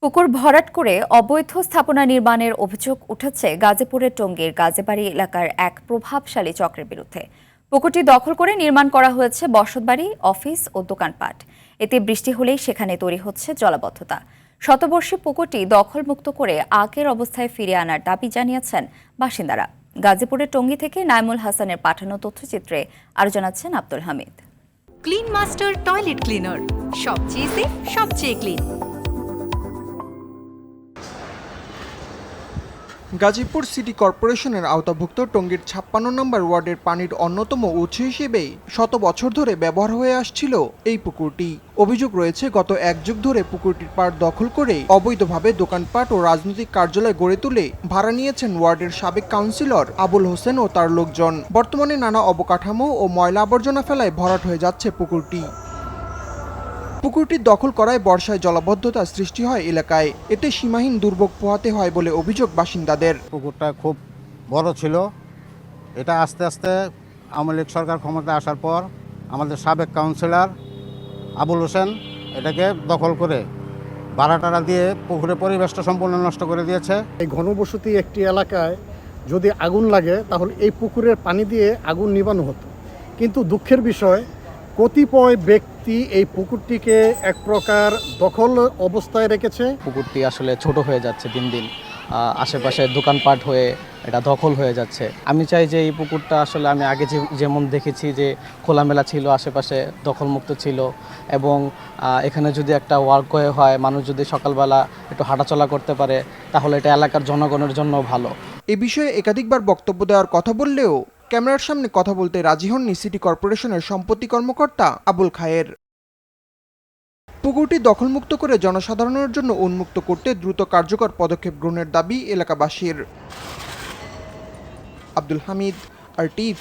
পুকুর ভরাট করে অবৈধ স্থাপনা নির্মাণের অভিযোগ উঠেছে গাজীপুরের টঙ্গীর গাজীবাড়ি এলাকার এক প্রভাবশালী চক্রের বিরুদ্ধে। পুকুরটি দখল করে নির্মাণ করা হয়েছে বসতবাড়ি, অফিস ও দোকানপাট। এতে বৃষ্টি হলেই সেখানে তৈরি হচ্ছে জলাবদ্ধতা। শতবর্ষী পুকুরটি দখলমুক্ত করে আগের অবস্থায় ফিরিয়ে আনার দাবি জানিয়েছেন বাসিন্দারা। গাজীপুরের টঙ্গী থেকে নাইমুল হাসানের পাঠানো তথ্যচিত্রে আরও জানাচ্ছেন Abdul Hamid. Clean master toilet cleaner, সবচেয়ে সেফ, সবচেয়ে ক্লিন। গাজীপুর সিটি কর্পোরেশনের আওতাভুক্ত টঙ্গীর ৫৬ নম্বর ওয়ার্ডের পানির অন্যতম উৎস হিসেবে শত বছর ধরে ব্যবহার হয়ে আসছিল এই পুকুরটি। অভিযোগ রয়েছে, গত এক যুগ ধরে পুকুরটির পাড় দখল করে অবৈধভাবে দোকানপাট ও রাজনৈতিক কার্যালয় গড়ে তুলে ভাড়া নিয়েছেন ওয়ার্ডের সাবেক কাউন্সিলর আবুল হোসেন ও তার লোকজন। বর্তমানে নানা অবকাঠামো ও ময়লা আবর্জনা ফেলায় ভরাট হয়ে যাচ্ছে পুকুরটি। পুকুরটি দখল করায় বর্ষায় জলাবদ্ধতা সৃষ্টি হয় এলাকায়। এতে সীমাহীন দুর্ভোগ পোহাতে হয় বলে অভিযোগ বাসিন্দাদের। পুকুরটা খুব বড় ছিল। এটা আস্তে আস্তে আওয়ামী লীগ সরকার ক্ষমতায় আসার পর আমাদের সাবেক কাউন্সিলর আবুল হোসেন এটাকে দখল করে ভাড়া দিয়ে পুকুরের পরিবেশটা সম্পূর্ণ নষ্ট করে দিয়েছে। এই ঘনবসতি একটি এলাকায় যদি আগুন লাগে তাহলে এই পুকুরের পানি দিয়ে আগুন নিবানো হতো, কিন্তু দুঃখের বিষয় কতিপয় ব্যক্তি এই পুকুরটিকে এক প্রকার দখল অবস্থায় রেখেছে। পুকুরটি আসলে ছোট হয়ে যাচ্ছে দিন দিন, আশেপাশে দোকানপাট হয়ে এটা দখল হয়ে যাচ্ছে। আমি চাই যে এই পুকুরটা আসলে আমি আগে যেমন দেখেছি যে খোলামেলা ছিল, আশেপাশে দখলমুক্ত ছিল, এবং এখানে যদি একটা ওয়ার্কওয়ে হয়, মানুষ যদি সকালবেলা একটু হাঁটাচলা করতে পারে, তাহলে এটা এলাকার জনগণের জন্য ভালো। এ বিষয়ে একাধিকবার বক্তব্য দেওয়ার কথা বললেও ক্যামেরার সামনে কথা বলতে রাজি হননি সিটি কর্পোরেশনের সম্পত্তি কর্মকর্তা আবুল খায়ের। পুকুরটি দখলমুক্ত করে জনসাধারণের জন্য উন্মুক্ত করতে দ্রুত কার্যকর পদক্ষেপ গ্রহণের দাবি এলাকাবাসীর। আব্দুল হামিদ, RTV।